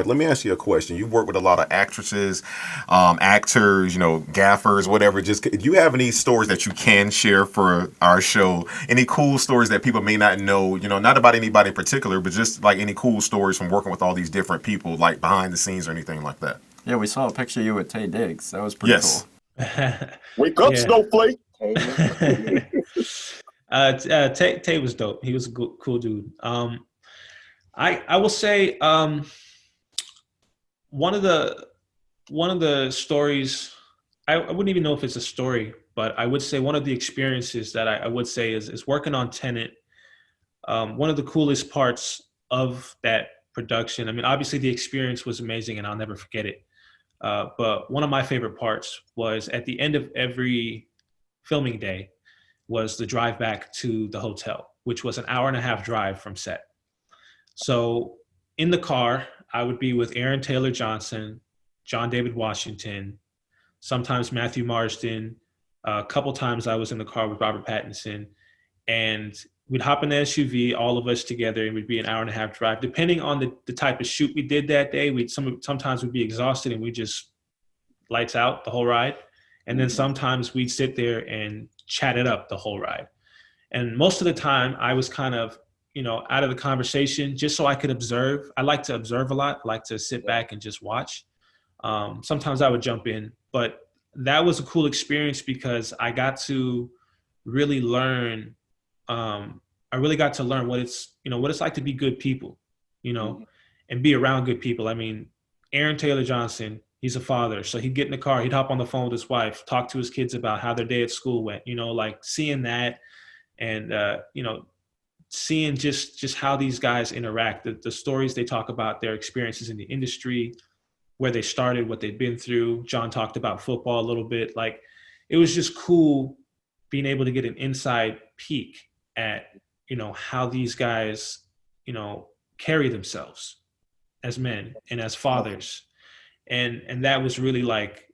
Let me ask you a question. You work with a lot of actresses, actors, gaffers, whatever. Just do you have any stories that you can share for our show? Any cool stories that people may not know? Not about anybody in particular, but just like any cool stories from working with all these different people, like behind the scenes or anything like that. Yeah, we saw a picture of you with Tay Diggs. That was pretty cool. Yes. Wake up, Yeah. snowflake. Tay was dope. He was a cool dude. I will say one of the stories. I wouldn't even know if it's a story, but I would say one of the experiences that I would say is working on Tenet. One of the coolest parts of that production. I mean, obviously the experience was amazing, and I'll never forget it. But one of my favorite parts was at the end of every filming day was the drive back to the hotel, which was an hour and a half drive from set. So in the car, I would be with Aaron Taylor Johnson, John David Washington, sometimes Matthew Marsden. A couple times I was in the car with Robert Pattinson, and we'd hop in the SUV, all of us together, and we'd be an hour and a half drive. Depending on the type of shoot we did that day, sometimes we'd be exhausted and we just lights out the whole ride. And then sometimes we'd sit there and chat it up the whole ride. And most of the time I was kind of, out of the conversation just so I could observe. I like to observe a lot. I like to sit back and just watch. Sometimes I would jump in, but that was a cool experience because I got to really learn. I really got to learn what it's like to be good people, and be around good people. I mean, Aaron Taylor Johnson, he's a father. So he'd get in the car, he'd hop on the phone with his wife, talk to his kids about how their day at school went, like seeing that and, seeing just how these guys interact, the stories they talk about, their experiences in the industry, where they started, what they've been through. John talked about football a little bit. Like, it was just cool being able to get an inside peek at, how these guys, carry themselves as men and as fathers. And that was really like,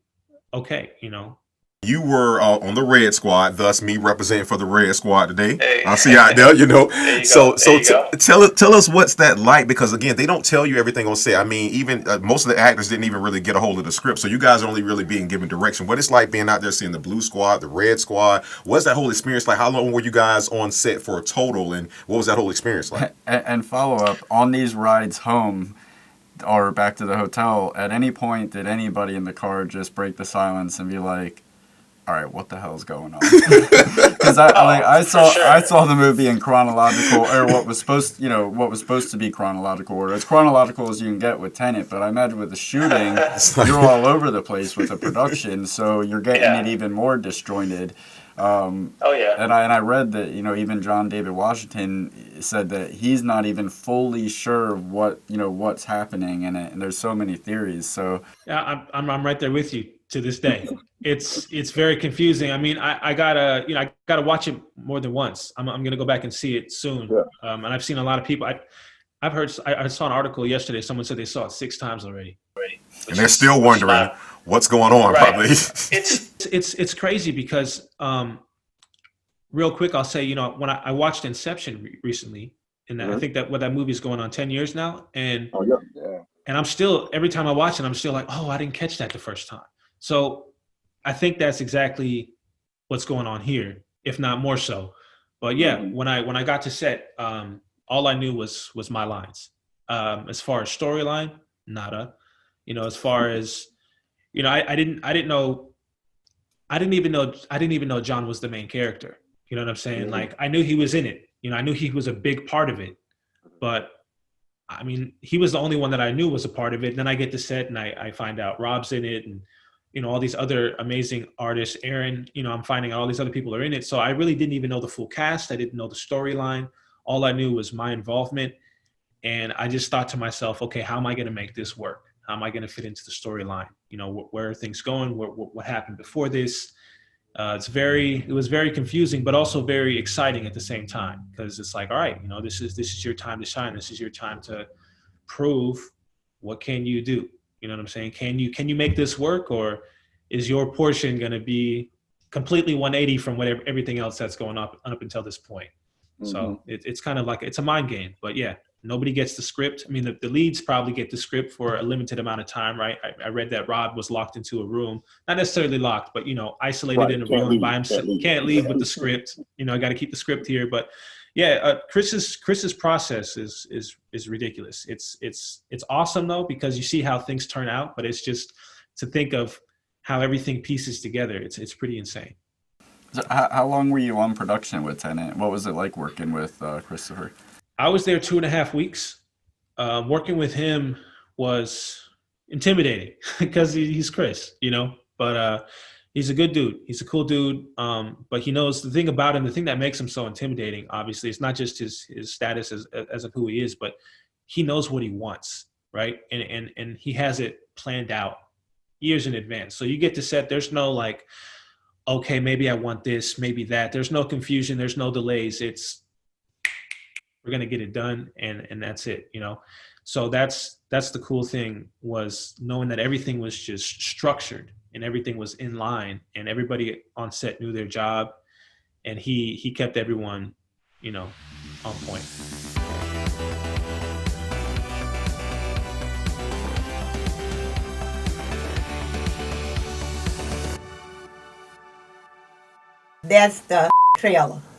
okay. You were on the Red Squad, thus me representing for the Red Squad today. Hey. I see you out there, There you So, go. so There you go. tell us what's that like, because again, they don't tell you everything on set. I mean, even most of the actors didn't even really get a hold of the script, so you guys are only really being given direction. What it's like being out there seeing the Blue Squad, the Red Squad. What's that whole experience like? How long were you guys on set for a total, and what was that whole experience like? And follow up on these rides home or back to the hotel. At any point, did anybody in the car just break the silence and be like, all right, what the hell's going on? Because I saw the movie in chronological, or what was supposed to be chronological order, as chronological as you can get with Tenet. But I imagine with the shooting, you're all over the place with the production, so you're getting it even more disjointed. Oh yeah. And I read that even John David Washington said that he's not even fully sure what's happening in it, and there's so many theories. So Yeah, I'm right there with you to this day. It's very confusing. I mean, I gotta watch it more than once. I'm gonna go back and see it soon. Yeah. And I've seen a lot of people. I saw an article yesterday. Someone said they saw it 6 times already. And they're still wondering what's going on, Right. probably. It's crazy because real quick, I'll say, when I watched Inception recently, and I think that movie is going on 10 years now, and Oh yeah. and I'm still, every time I watch it, I'm still like, oh, I didn't catch that the first time. So I think that's exactly what's going on here, if not more so. But yeah, when I got to set, all I knew was my lines. As far as storyline, nada. As far as, I didn't know, I didn't even know John was the main character. You know what I'm saying? Like, I knew he was in it. I knew he was a big part of it, but I mean, he was the only one that I knew was a part of it. And then I get to set and I find out Rob's in it, and all these other amazing artists. Aaron, I'm finding out all these other people are in it. So I really didn't even know the full cast. I didn't know the storyline. All I knew was my involvement. And I just thought to myself, okay, how am I going to make this work? How am I going to fit into the storyline? Where are things going? What happened before this? It was very confusing, but also very exciting at the same time, because it's like, all right, this is your time to shine. This is your time to prove what can you do. You know what I'm saying? Can you make this work, or is your portion going to be completely 180 from everything else that's going up until this point? So it's kind of like, it's a mind game, but yeah. Nobody gets the script. I mean, the leads probably get the script for a limited amount of time, right? I read that Rod was locked into a room, not necessarily locked, but isolated in a room by himself. Can't leave with the script. I got to keep the script here. But yeah, Chris's process is ridiculous. It's awesome though, because you see how things turn out, but it's just to think of how everything pieces together. It's pretty insane. So how long were you on production with Tenet? What was it like working with Christopher? I was there 2.5 weeks. Working with him was intimidating because he's Chris, but he's a good dude. He's a cool dude. But he knows the thing about him, the thing that makes him so intimidating, obviously, it's not just his status as of who he is, but he knows what he wants, right? And he has it planned out years in advance. So you get to set, there's no like, okay, maybe I want this, maybe that. There's no confusion. There's no delays. We're going to get it done. And that's it, So that's the cool thing, was knowing that everything was just structured and everything was in line and everybody on set knew their job, and he kept everyone, on point. That's the trailer.